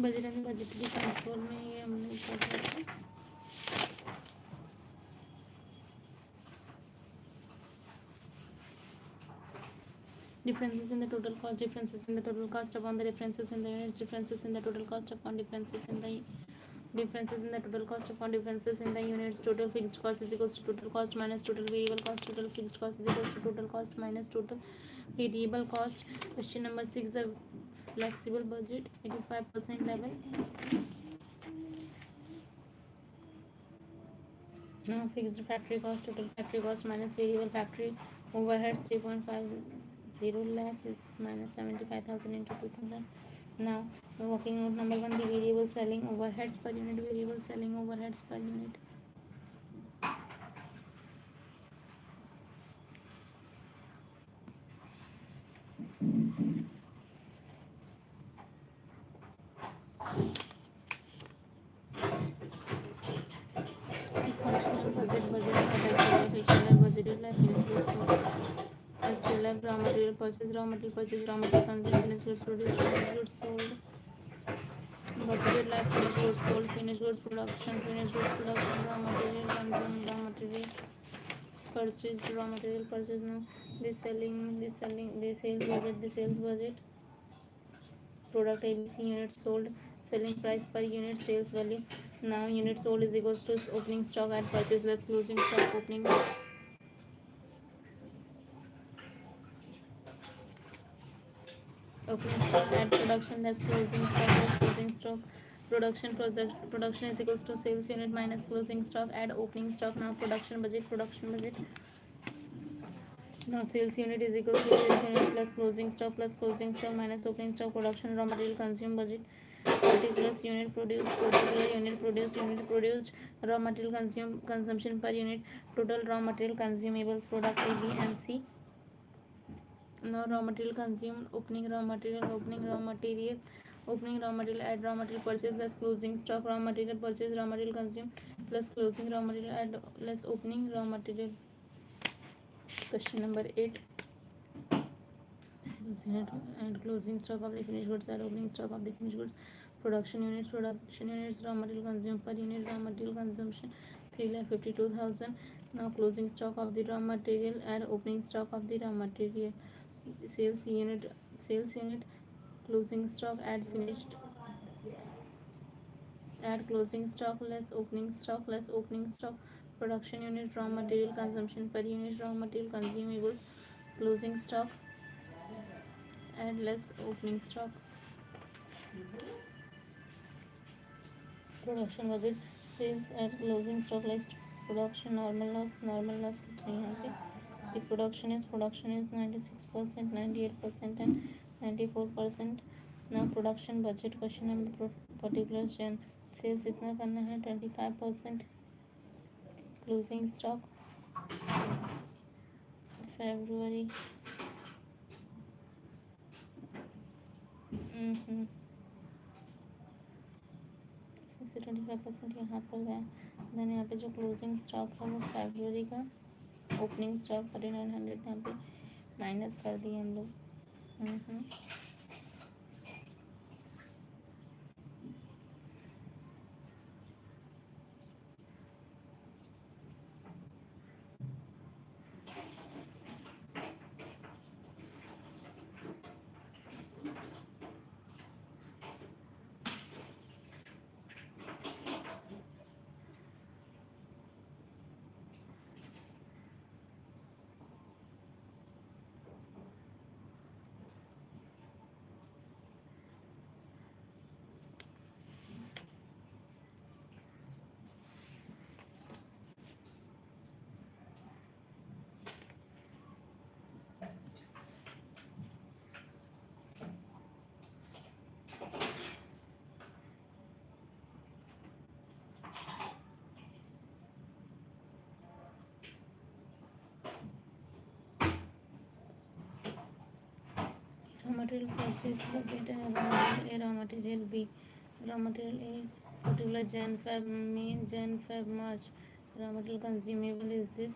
Budget and budgetary control में ये हमने क्या किया था. Differences in the total cost, differences in the total cost upon the differences in the units, differences in the total cost upon differences in the differences in the total cost upon differences in the units. Total fixed cost is equals to total cost minus total variable cost. Total fixed cost is equals to total cost minus total variable cost. Question number 6, the flexible budget 85% level. Now fixed factory cost, total factory cost minus variable factory overheads 3.50 lakh is minus 75,000 into 200. Now working note number 1, the variable selling overheads per unit, variable selling overheads per unit. Actual life, raw material purchase, raw material consumption, finished goods produced, finished goods sold. Budgeted life, finished goods sold, finished goods production, raw material consumed, raw material purchase. Now the sales budget, product ABC, units sold, selling price per unit, sales value. Now unit sold is equals to opening stock at purchase less closing stock. Opening stock at production less closing stock. Production is equals to sales unit minus closing stock. Add opening stock. Now production budget. Now sales unit is equals to sales unit plus closing stock minus opening stock. Production raw material consume budget. Particulars unit produced, raw material consumption per unit. Total raw material consumables product A, B and C. Now raw material consumed, opening raw material add raw material purchase less closing stock, raw material purchase, raw material consumed plus closing raw material add less opening raw material. Question number 8, sales unit and closing stock of the finished goods add opening stock of the finished goods. Production units raw material consumed per unit, raw material consumption 3,52,000. Now closing stock of the raw material add opening stock of the raw material. Sales unit closing stock add closing stock less opening stock. Production unit raw material consumption per unit, raw material consumables, closing stock add less opening stock. Production budget, sales at closing stock less production normal loss कुछ नहीं यहाँ पे. The production is 96%, 98% and 94%. Now production budget. Question number particulars. Jan sales इतना करना है 25%. Closing stock February 25% यहाँ पर गया. देन यहाँ पे जो क्लोजिंग स्टॉक था वो फरवरी का, ओपनिंग स्टॉक 4900 यहाँ पे माइनस कर दिए हम लोग. Material purchase budget, raw material B, raw material A, particular Jan Feb March. Raw material consumable is this.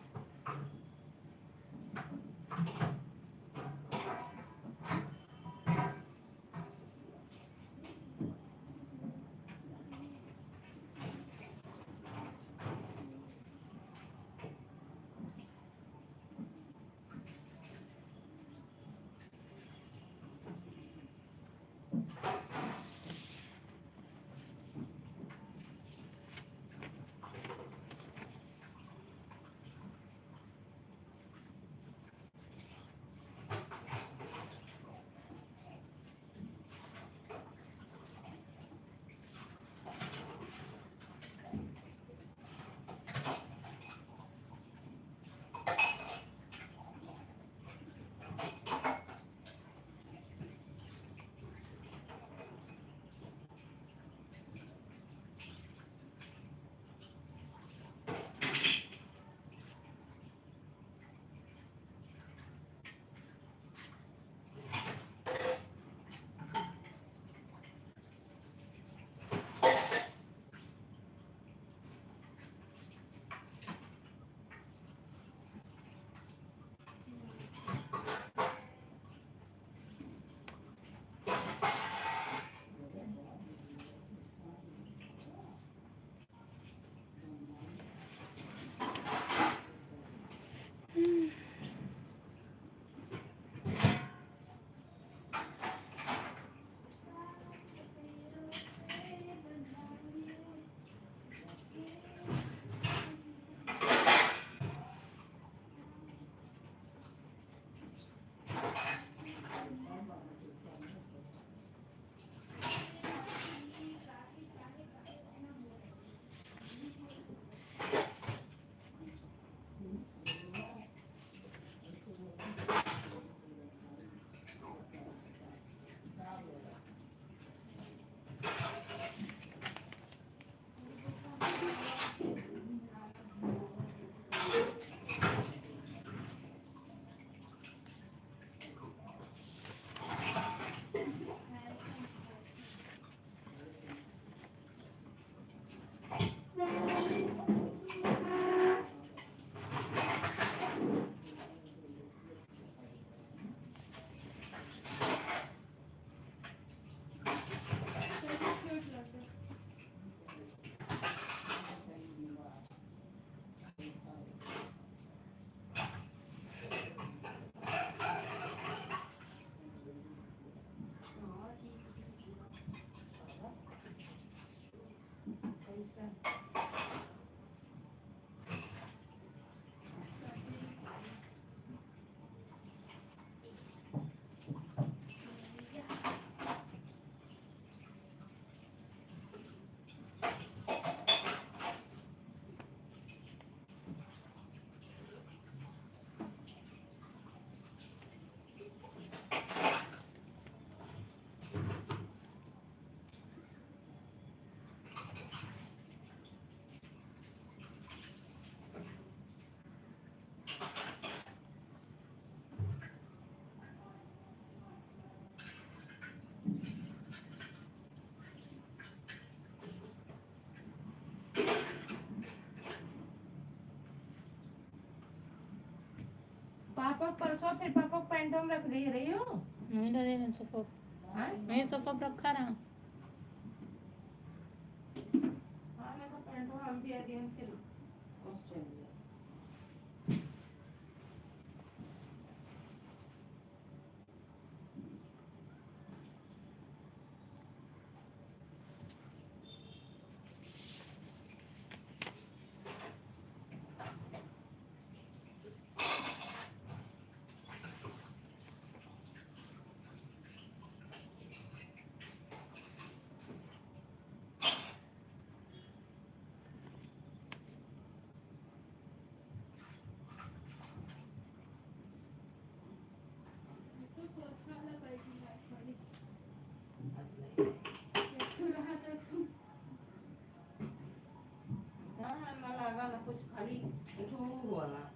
पापा परसों फिर पापा को पैंटों में रख दे रही हो। नहीं रह देना सोफा, नहीं सोफा पर रखा रहा। हाँ ना तो पैंटों हम भी आ दिए फिर ऑस्ट्रेलिया। हाँ ना लगा ना कुछ खाली धूल वाला।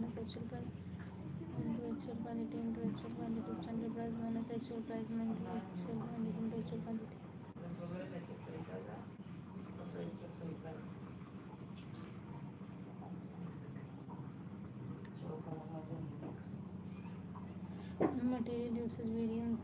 minus actual price into actual quantity standard price minus actual price into actual quantity into actual quantity. Material usage variance.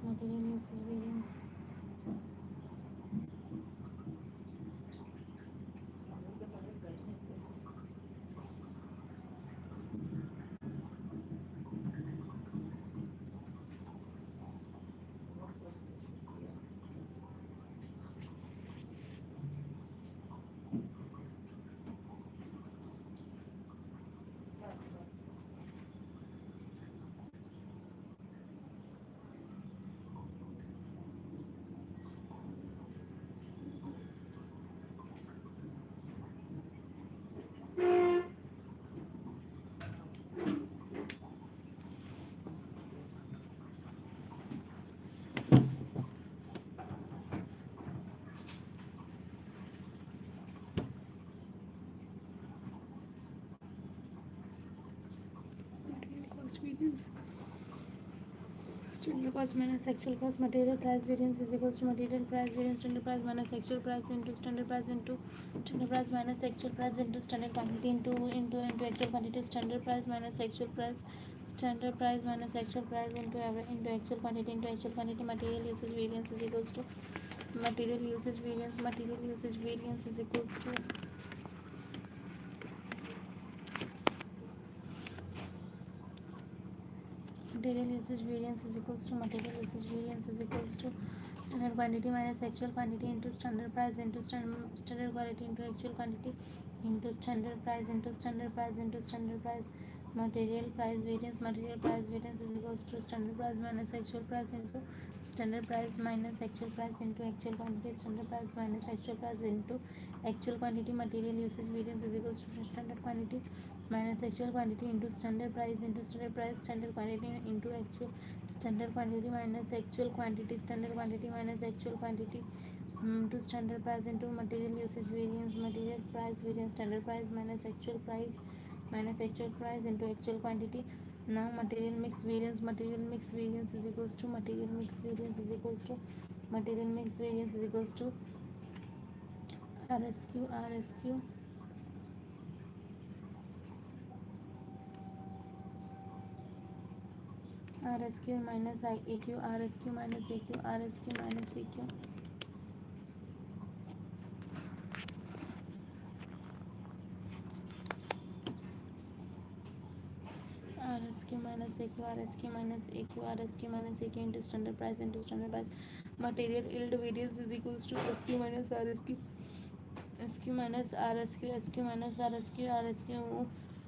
Standard cost minus actual cost. Material price variance is equals to material price variance standard price minus actual price into standard price minus actual price into standard quantity into actual quantity. Standard price minus actual price into actual quantity Material usage variance is equals to material usage variance is equals to material usage variance is equals to standard quantity minus actual quantity into standard price into standard quality into actual quantity into standard price into standard price. Material price variance is equals to standard price minus actual price into standard price minus actual price into actual quantity standard price minus actual price into actual quantity. Material usage variance is equals to standard quantity minus actual quantity into standard price standard quantity into actual standard quantity minus actual quantity minus actual quantity to standard price into material usage variance standard price minus actual price into actual quantity. Now material mix variance is equals to material mix variance is equals to RSQ minus AQ RSQ minus AQ into standard price material yield variance is equals to SQ minus RSQ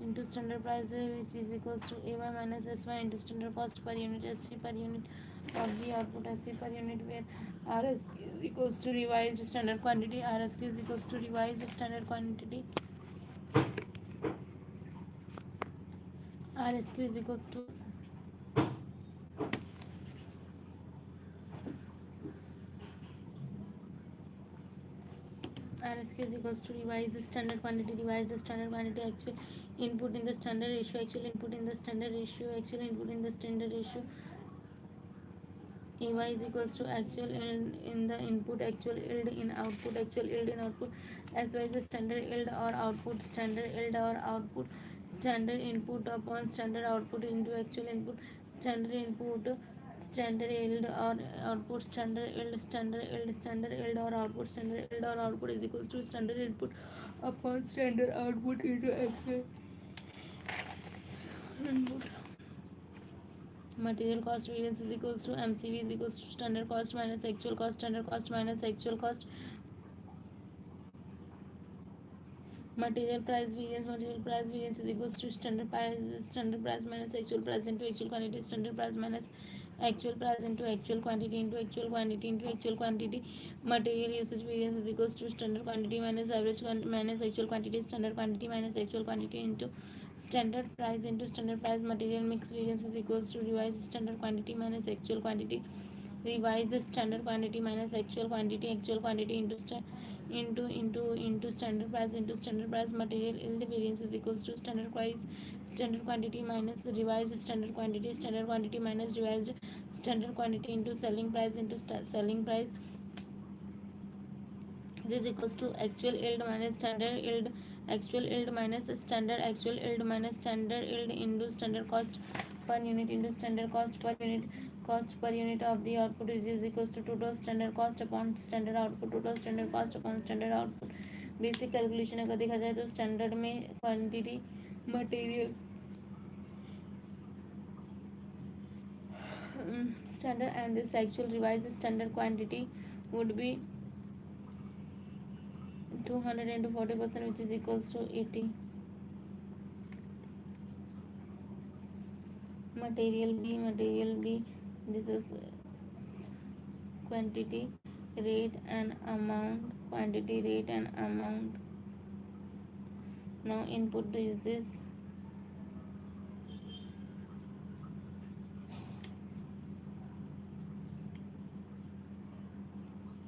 into standard price which is equals to AY minus SY into standard cost per unit SC per unit or the output SC per unit, where RSQ is equals to revised standard quantity RSQ is equals to revised standard quantity actual input in the standard ratio actual input in the standard ratio AY is equals to actual yield in the input actual yield in output SY is the standard yield or output standard input upon standard output into actual input standard input standard yield or output standard yield or output is equals to standard input upon standard output into actual input. Material cost variance is equals to MCV is equals to standard cost minus actual cost Material price variance is equals to standard price minus actual price into actual quantity standard price minus actual price into actual quantity Material usage variance is equals to standard quantity minus average minus actual quantity standard quantity minus actual quantity into standard price Material mix variance is equals to revised standard quantity minus actual quantity revise the standard quantity minus actual quantity into standard price. Material yield variance is equals to standard quantity minus revised standard quantity minus revised standard quantity into selling price is equals to actual yield minus standard yield. Actual yield minus standard actual yield minus standard yield into standard cost per unit into standard cost per unit of the output is equals to total standard cost upon standard output. Total standard cost upon standard output basic calculation अगर देखा जाए तो standard में quantity material standard and this actual revised standard quantity would be 200 into 40% which is equals to 80. Material B, this is quantity rate and amount. Now input is this,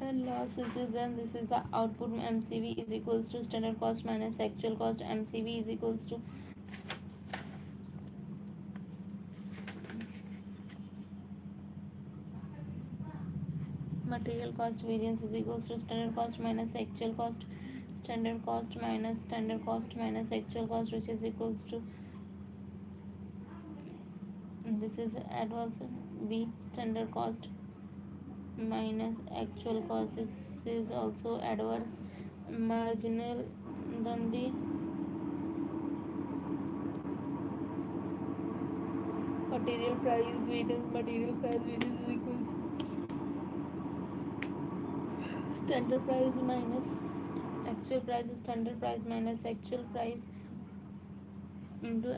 and loss is this, and this is the output. MCV is equals to standard cost minus actual cost. MCV is equals to material cost variance is equals to standard cost minus actual cost. Standard cost minus actual cost, which is equals to, this is adverse. B, standard cost minus actual cost, this is also adverse. Marginal, then the material price variance is equals standard price minus actual price. Standard price minus actual price into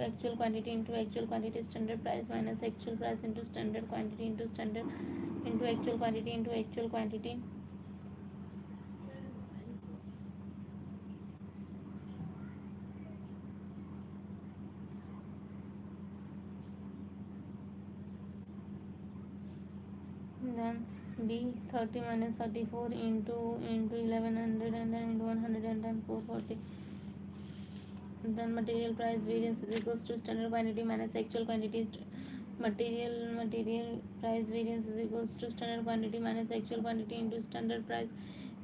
actual quantity. Standard price minus actual price into standard quantity into actual quantity. Then B, 30 minus 34 into 1100 and then into 110 440. Then material price variance is equals to standard quantity minus actual quantity. Material price variance is equals to standard quantity minus actual quantity into standard price.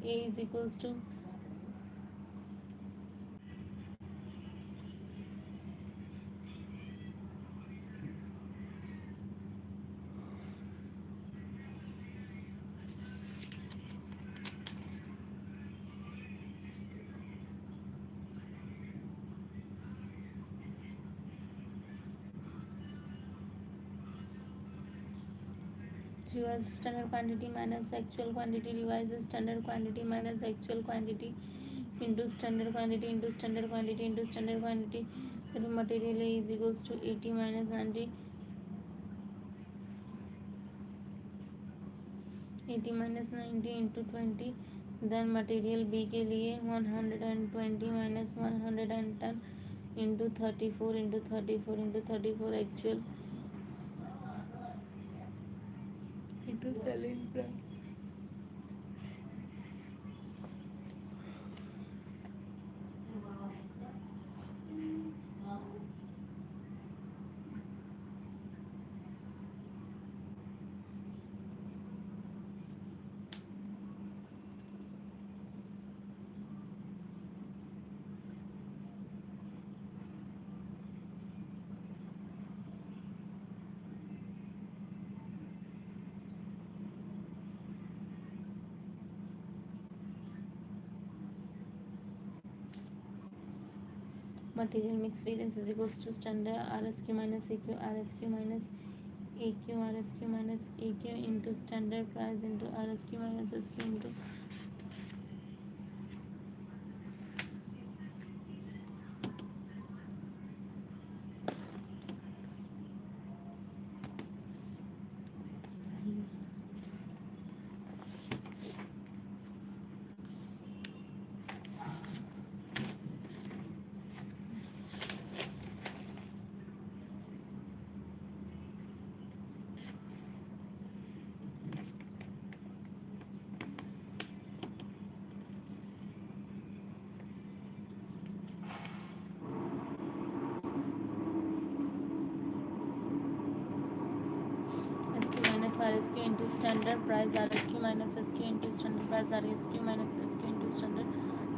A is equals to revised standard quantity minus actual quantity. Revised standard quantity minus actual quantity into standard quantity into standard quantity. The material A is equals to 80 minus 90. 80 minus 90 into 20. Then material B के लिए 120 minus 110 into 34 actual into selling price. Material mix variance is equals to standard RSQ minus AQ minus AQ into standard price into RSQ minus SQ into standard price RSQ minus SQ into standard price RSQ minus SQ into standard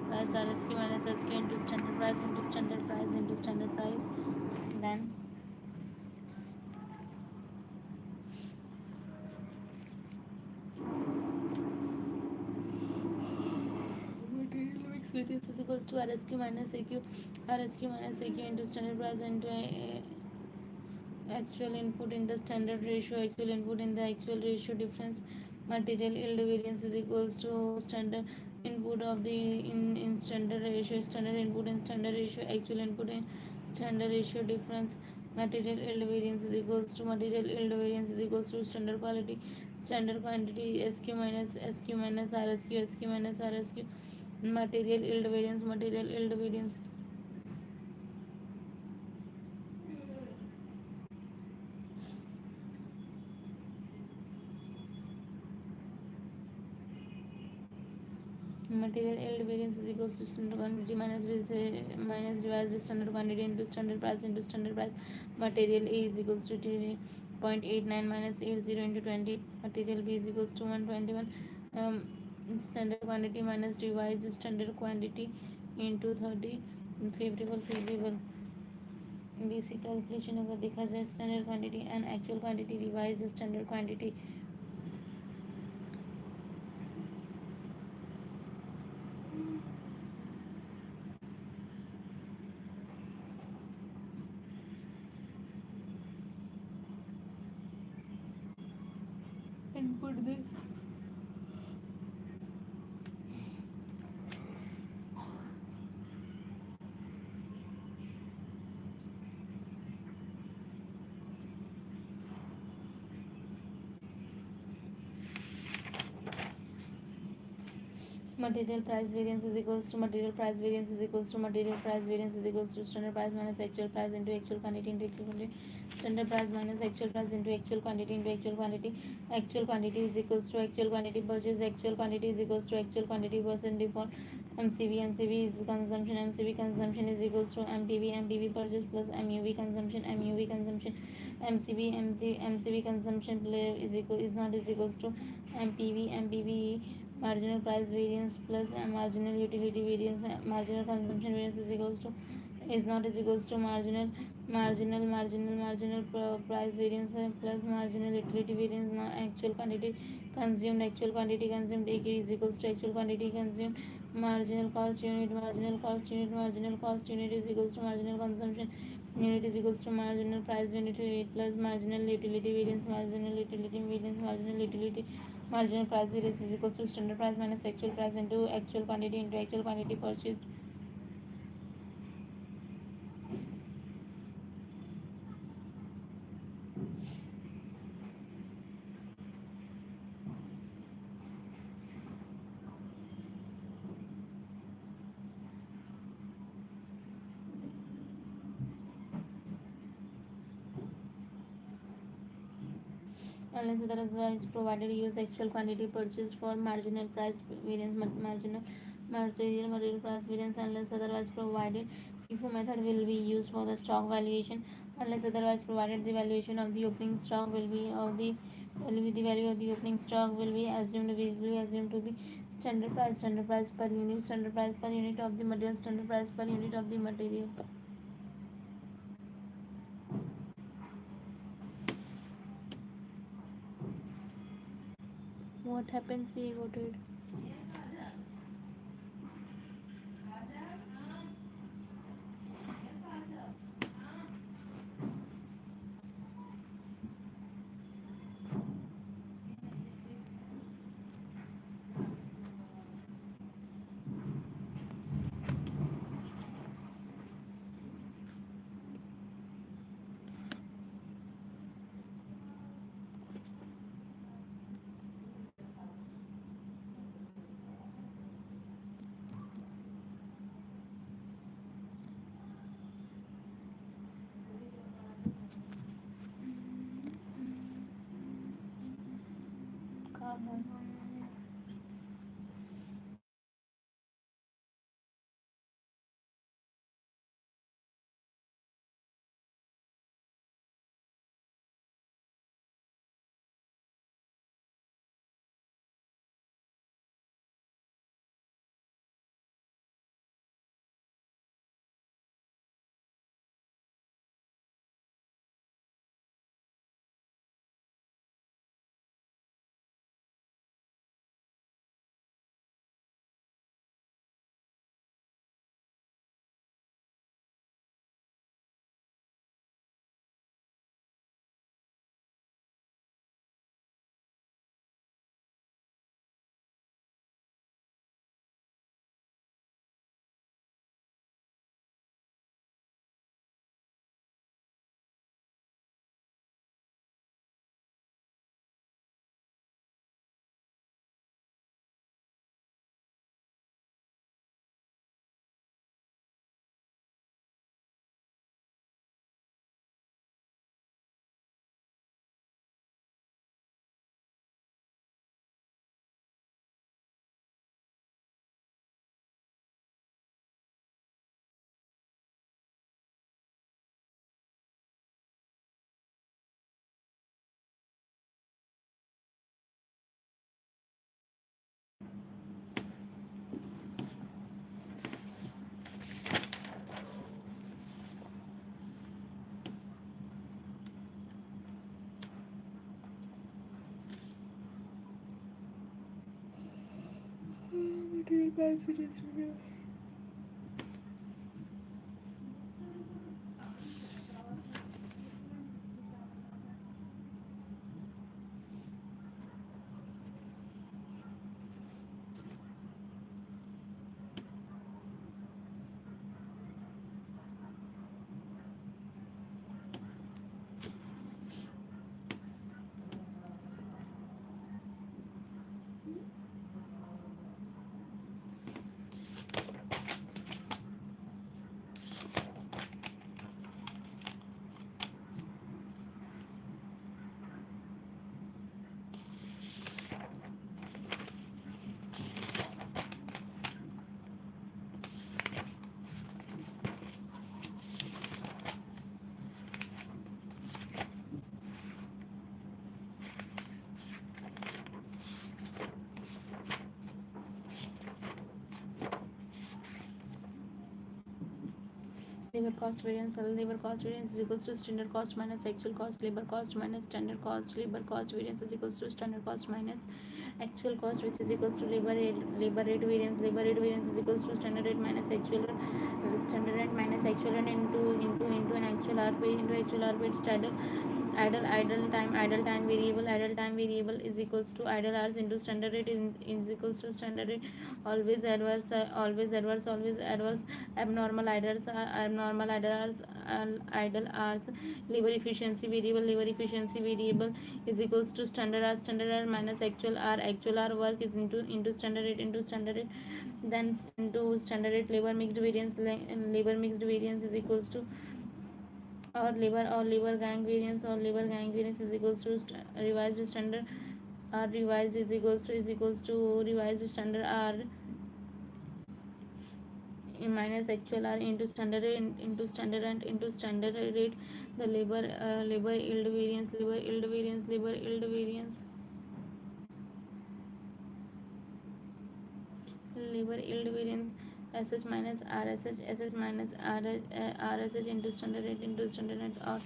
price RSQ minus SQ into standard price into standard price into standard price. Then material mix variance is equals to RSQ minus AQ, RSQ minus AQ into standard price into actual input in the standard ratio, actual input in the actual ratio difference. Material yield variance is equals to standard input of the in standard ratio, standard input in standard ratio, actual input in standard ratio difference. Material yield variance is equals to material yield variance is equals to standard quality, standard quantity SQ minus SQ minus RSQ, SQ minus RSQ. Material yield variance, material yield variance. Material yield variance is equals to standard quantity minus revised standard quantity into standard price into standard price. Material A is equals to 0.89 minus 80 into 20. Material B is equals to 121. Standard quantity minus revised standard quantity into 30. Favorable basic calculation अगर देखा जाए standard quantity and actual quantity revise standard quantity. Input this. Material price variance is equals to material price variance is equals to material price variance is equals to standard price minus actual price into actual quantity into actual quantity. Standard price minus actual price into actual quantity into actual quantity. Actual quantity is equals to actual quantity purchase. Actual quantity is equals to actual quantity percent default. MCV is consumption. MCV consumption is equals to MPV purchase plus MUV consumption. MCV consumption is equals to MPV marginal price variance plus marginal utility variance. Marginal consumption variance is equals to marginal price variance plus marginal utility variance. Now actual quantity consumed AQ is equals to actual quantity consumed. Marginal cost unit is equals to marginal consumption unit is equals to marginal price unit plus marginal utility variance. Marginal price variance is equals to standard price minus actual price into actual quantity purchased. Unless otherwise provided, use actual quantity purchased for marginal price variance. Material price variance unless otherwise provided. FIFO method will be used for the stock valuation. Unless otherwise provided, the valuation of the opening stock will be the value of the opening stock will be assumed to be standard price per unit of the material, standard price per unit of the material. What happens if you go to it? Labor cost variance is equals to standard cost minus actual cost. Labor cost minus standard cost. Labor cost variance is equals to standard cost minus actual cost, which is equals to labor rate variance. Labor rate variance is equals to standard rate minus actual standard rate minus actual rate into an actual hour paid into actual hour paid. Standard idle time variable is equals to idle hours into standard rate is equals to standard rate. Always adverse. Abnormal idle hours. Labor efficiency variable is equals to standard hour minus actual hour work is into standard rate then into standard rate. Labor mixed variance is equals to labor gang variance is equals to revised standard r revised is equals to revised standard r minus actual r into standard rate into standard and into standard rate. The labor yield variance labor yield variance sh minus rsh minus rsh into standard rate or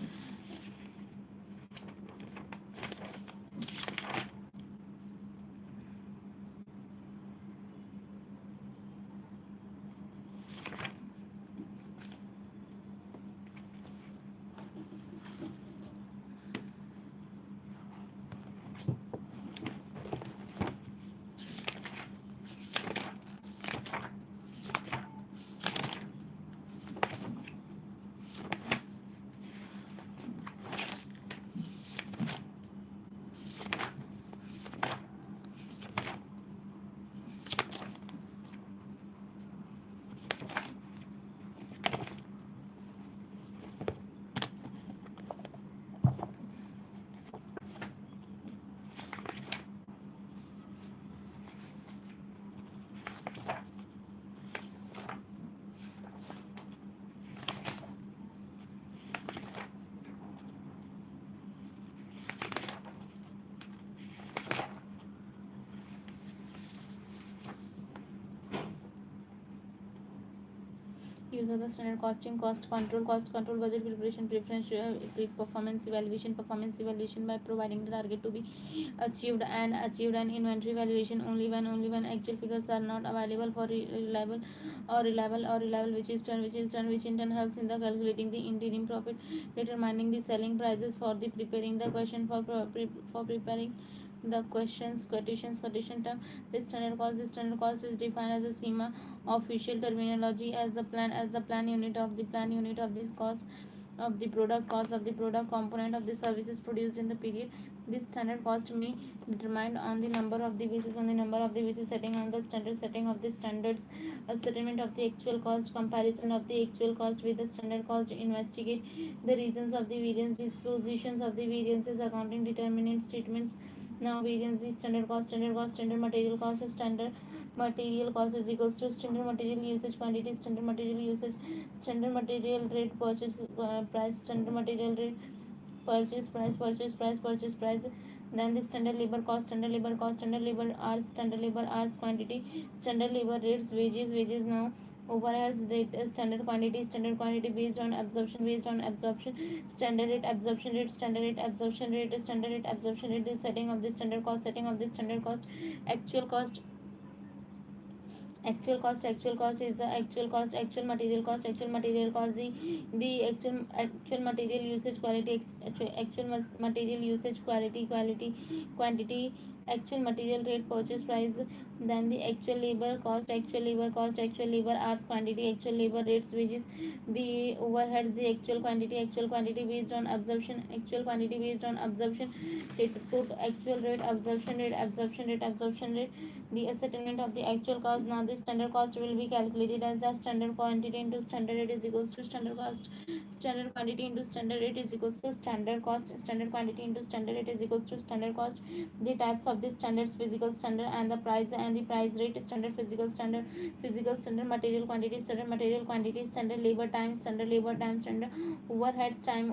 use of the standard costing, cost control, budget preparation, performance evaluation by providing the target to be achieved and inventory valuation only when actual figures are not available for reliable which in turn helps in the calculating the interim profit, determining the selling prices for the preparing the question for preparing the quotation term. The standard cost is defined as a SEMA official terminology as the plan unit of this cost of the product component of the services produced in the period. This standard cost may determined on the number of the basis setting on the standard setting of the standards, a settlement of the actual cost, comparison of the actual cost with the standard cost, investigate the reasons of the variance, dispositions of the variances, accounting determinant statements. Now variance is standard material cost is equals to standard material usage quantity, standard material rate, price, standard material rate, purchase price. Then the standard labor cost, standard labor hours quantity, standard labor rates, wages. Now overheads rate, standard quantity based on absorption, standard rate, the setting of the standard cost, actual cost, Actual cost is the actual cost, actual material cost, the actual material usage, quality, material usage, quantity, actual material rate, purchase price, then the actual labor cost, actual labor hours, quantity, actual labor rates, wages, the overheads, the actual quantity based on absorption, rate, total actual rate, absorption rate, the ascertainment of the actual cost. Now the standard cost will be calculated as the standard quantity into standard rate is equals to standard cost. Standard quantity into standard rate is equals to standard cost. Standard quantity into standard rate is equals to standard cost. The types of the standards: physical standard and the price rate. Standard physical standard, material quantity, standard labor time, standard overheads time,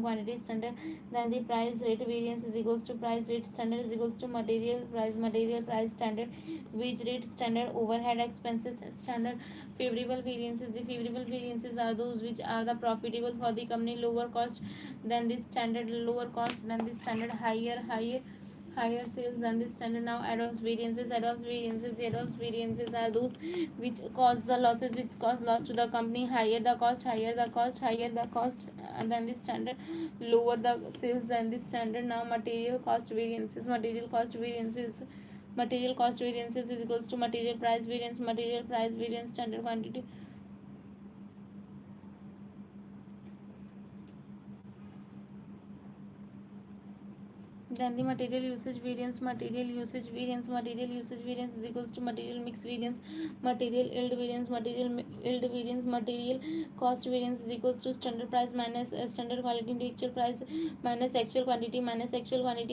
quantity standard. Then the price rate variance is equals to price rate standard is equals to material price standard, wage rate standard, overhead expenses standard. Favorable variances: the favorable variances are those which are the profitable for the company, lower cost than the standard, higher sales than the standard. Now adverse variances, the adverse variances are those which cause the losses, to the company, higher the cost, than the standard, lower the sales than the standard. Now material cost variances is equals to material price variance, standard quantity. Then the material usage variance, is equals to material mix variance, material cost variance is equals to standard price minus standard quality into actual price minus actual quantity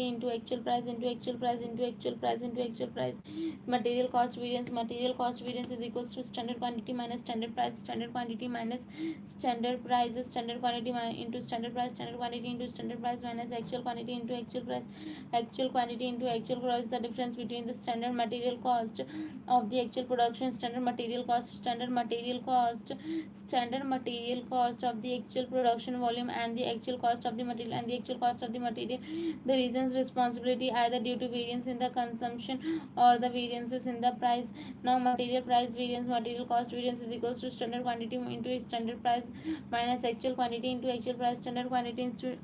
into actual price into actual price. Material cost variance, is equals to standard quantity minus standard quantity minus standard price, into standard price, standard quantity into standard price minus actual quantity into actual price, actual quantity into actual price. The difference between the standard material cost of the actual production, standard material cost of the actual production volume, and the actual cost of the material, the reasons responsibility either due to variance in the consumption or the variances in the price. Now material price variance, material cost variance is equals to standard quantity into standard price minus actual quantity into actual price, standard quantity into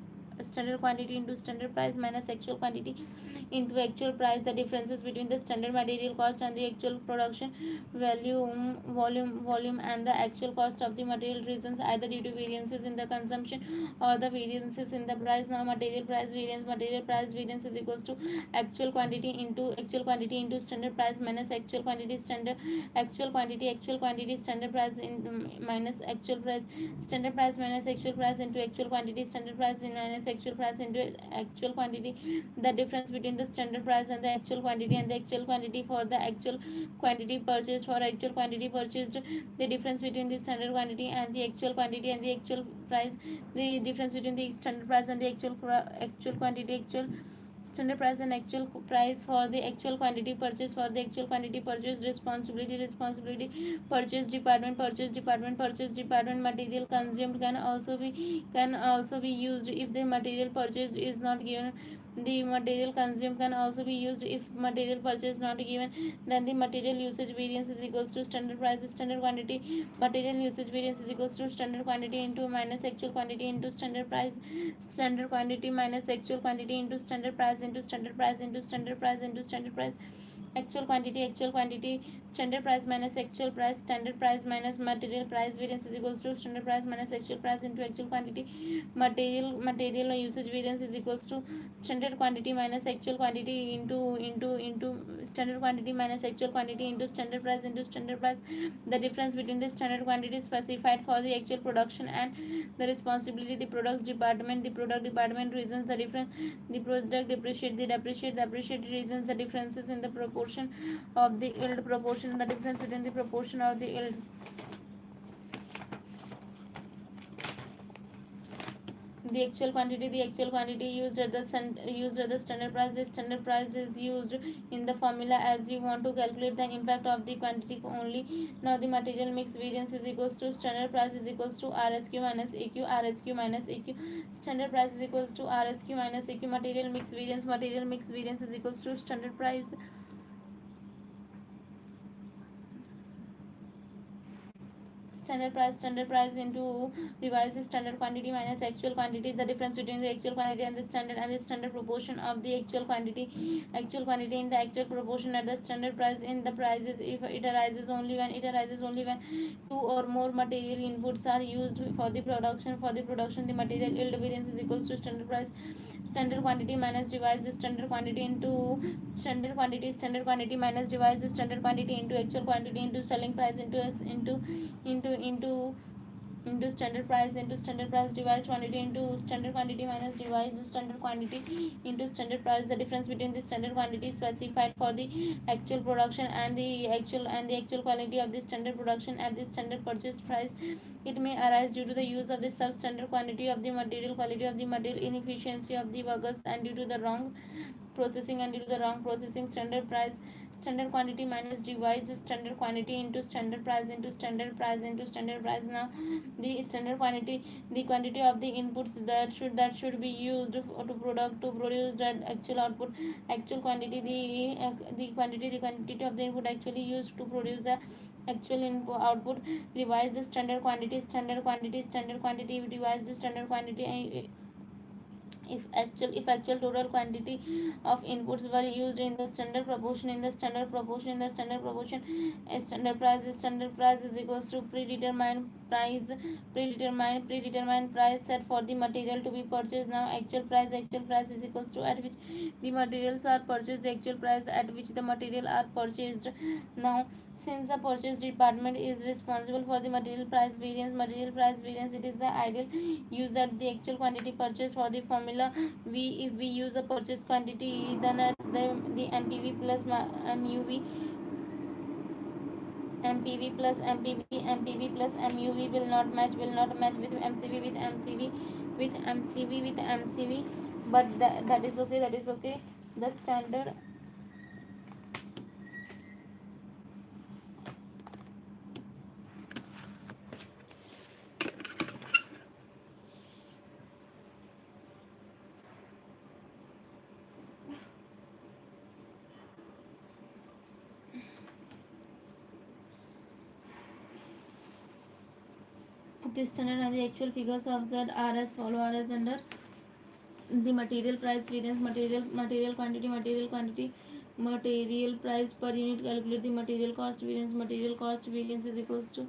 standard price minus actual quantity into actual price. The differences between the standard material cost and the actual production volume and the actual cost of the material, reasons either due to variances in the consumption or the variances in the price. Now material price variance is equals to actual quantity into standard price minus actual quantity standard price in minus actual price, standard price minus actual price into actual quantity, standard price in minus actual price into actual quantity. The difference between the standard price and the actual quantity, and the actual quantity for the actual quantity purchased, the difference between the standard quantity and the actual quantity and the actual price, the difference between the standard price and the actual quantity, standard price and actual price for the actual quantity purchase, responsibility, purchase department. Material consumed can also be used if the material purchased is not given. The material consumed can also be used if material purchase not given. Then the material usage variance is equals to standard price, standard quantity, material usage variance is equals to standard quantity into minus actual quantity into standard price, standard quantity minus actual quantity into standard price into standard price, actual quantity, standard price minus actual price, standard price minus material price variance is equals to standard price minus actual price into actual quantity. Material usage variance is equals to standard quantity minus actual quantity into standard quantity minus actual quantity into standard price. The difference between the standard quantity specified for the actual production and the responsibility, the product department reasons the difference, the product depreciate reasons the differences in the proportion of the yield, the difference between the proportion of the yield. The actual quantity used at the standard price. The standard price is used in the formula as we want to calculate the impact of the quantity only. Now the material mix variance is equals to standard price is equals to RSQ minus AQ. Standard price is equals to RSQ minus AQ. Material mix variance is equals to standard price standard price into revised standard quantity minus actual quantity, the difference between the actual quantity and the standard proportion of the actual quantity in the actual proportion at the standard price in the prices if it arises only when two or more material inputs are used for the production. The material yield variance is equals to standard quantity minus revised standard quantity into standard quantity minus revised standard quantity into actual quantity into selling price into standard price revised quantity into standard quantity minus revised standard quantity into standard price. The difference between the standard quantity specified for the actual production and the actual quality of the standard production at the standard purchase price. It may arise due to the use of the substandard quantity of the material, quality of the material, inefficiency of the workers, and due to the wrong processing. Standard quantity minus revised standard quantity into standard price. Now the standard quantity, the quantity of the inputs that should be used to produce that actual output. Actual quantity, the quantity of the input actually used to produce the actual input output. Revise the standard quantity revise the standard quantity. If actual total quantity of inputs were used in the standard proportion a standard price is equals to predetermined price set for the material to be purchased. Now actual price is equals to at which the materials are purchased, the actual price at which the material are purchased. Now since the purchase department is responsible for the material price variance, it is the ideal use that the actual quantity purchased for the formula. If we use a purchase quantity, then at the MPV plus MPV plus MUV will not match with MCV, but that is okay. The standard the standard and the actual figures of Z are as follow are as under the material price variance, material quantity, material price per unit. Calculate the material cost variance. Material cost variance is equals to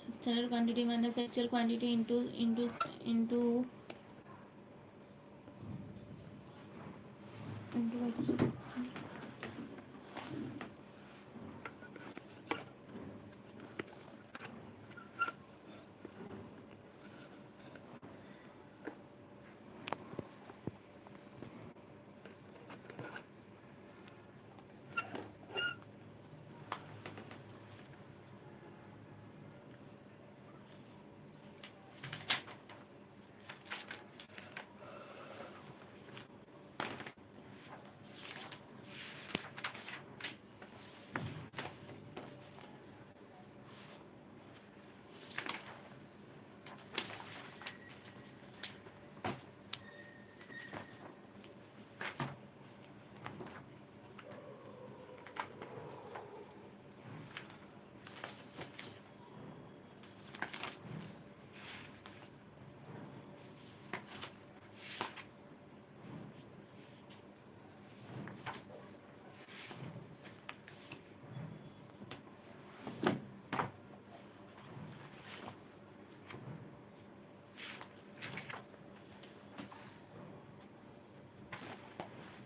standard quantity minus actual quantity into actual.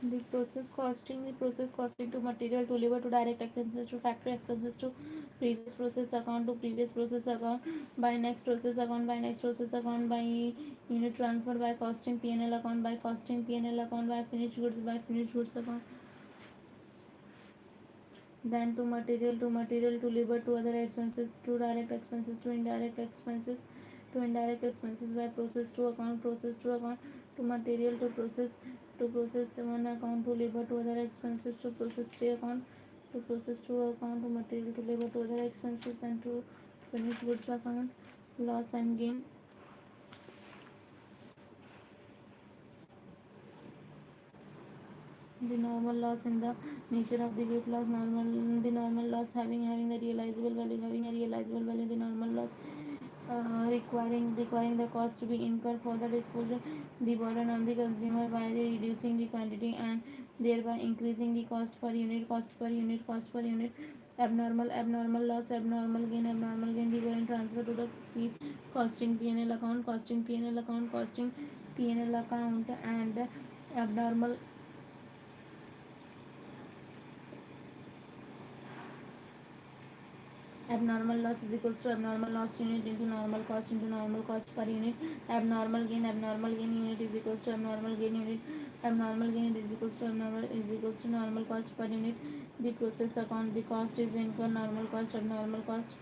The process costing to material to labor to direct expenses to factory expenses to previous process account to previous process account by next process account by unit transfer by costing P&L account by finished goods account, then to material to labor to other expenses to direct expenses to indirect expenses by process to account to material to process one account to labor to other expenses to process three account to process two account to material to labor to other expenses and to finished goods account. Loss and gain. The normal loss in the nature of the weight loss. The normal loss having the realizable value, the normal loss requiring the cost to be incurred for the disposal, the burden on the consumer by the reducing the quantity and thereby increasing the cost per unit. Abnormal loss, abnormal gain, the burden transfer to the C costing P&L account, costing P&L account, and abnormal abnormal loss is equals to abnormal loss unit into normal cost per unit. Abnormal gain unit is equals to abnormal gain unit. Abnormal gain is equals to normal cost per unit. The process account, the cost is incurred, normal cost, abnormal cost.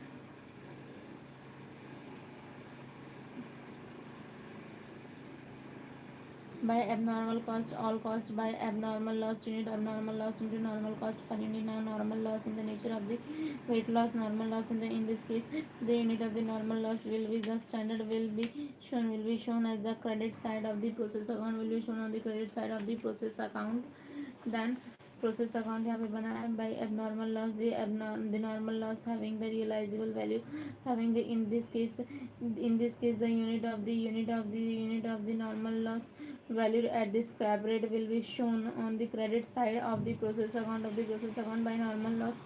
By abnormal cost, all cost by abnormal loss unit, abnormal loss into normal cost per unit. Now normal loss in the nature of the weight loss, normal loss in this case the unit of the normal loss will be the standard will be shown as the credit side of the process account, will be shown on the credit side of the process account. Then process account यहाँ पे बना है by abnormal loss, the normal loss having the realizable value, having the in this case the unit of the normal loss valued at the scrap rate will be shown on the credit side of the process account by normal loss.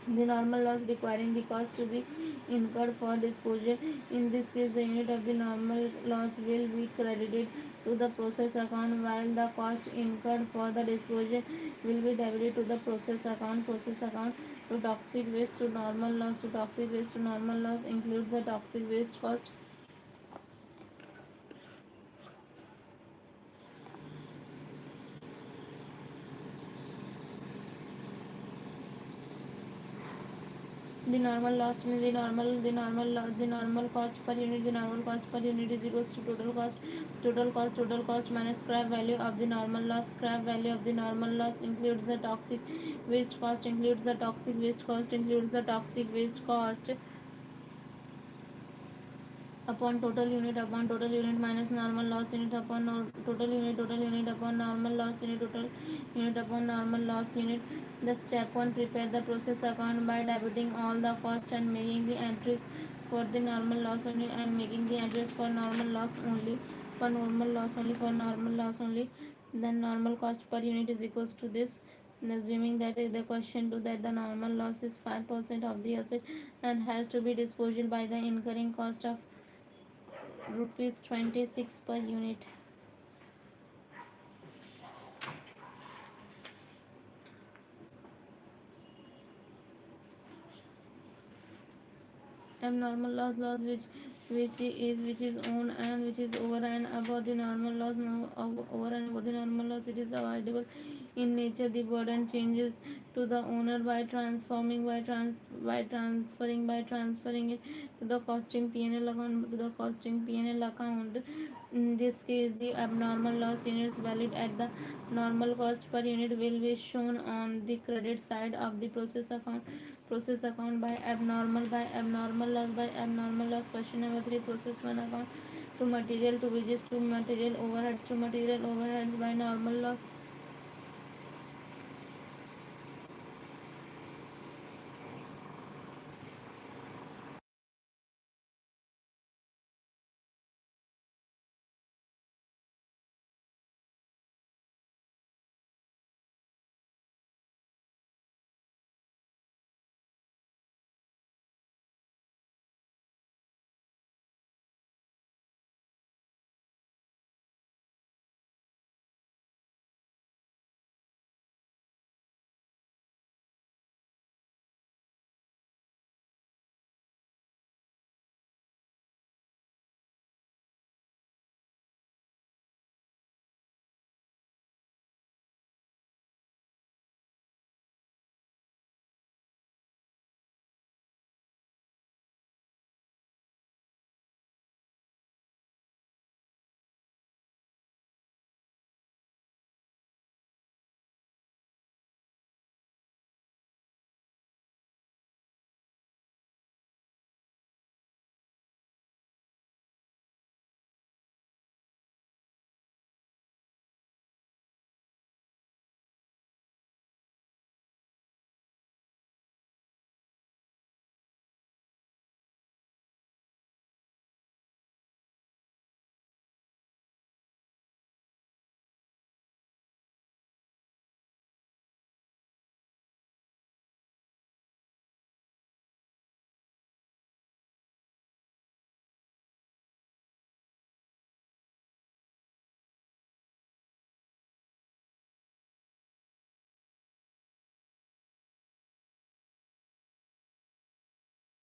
The normal loss requiring the cost to be incurred for disposal. In this case, the unit of the normal loss will be credited to the process account while the cost incurred for the disposal will be debited to the process account. To toxic waste to normal loss, includes the toxic waste cost. The normal cost per unit, is equals to total cost minus scrap value of the normal loss. Scrap value of the normal loss includes the toxic waste cost, includes the toxic waste cost upon total unit minus normal loss unit upon total unit upon normal loss unit, upon normal loss unit. The step 1, prepare the process account by debiting all the cost and making the entries for the normal loss only, and making the entries for normal loss only, then normal cost per unit is equals to this. Assuming that is the question 2, that the normal loss is 5% of the asset and has to be disposed by the incurring cost of rupees 26 per unit. Abnormal loss which is on and which is over and above the normal loss. No, over and above the normal loss, it is avoidable in nature. The burden changes to the owner by transferring it to the costing P&L account. In this case, the abnormal loss units valued at the normal cost per unit will be shown on the credit side of the process account by abnormal loss. Question number 3, process 1 account to material to wages to material overheads by normal loss.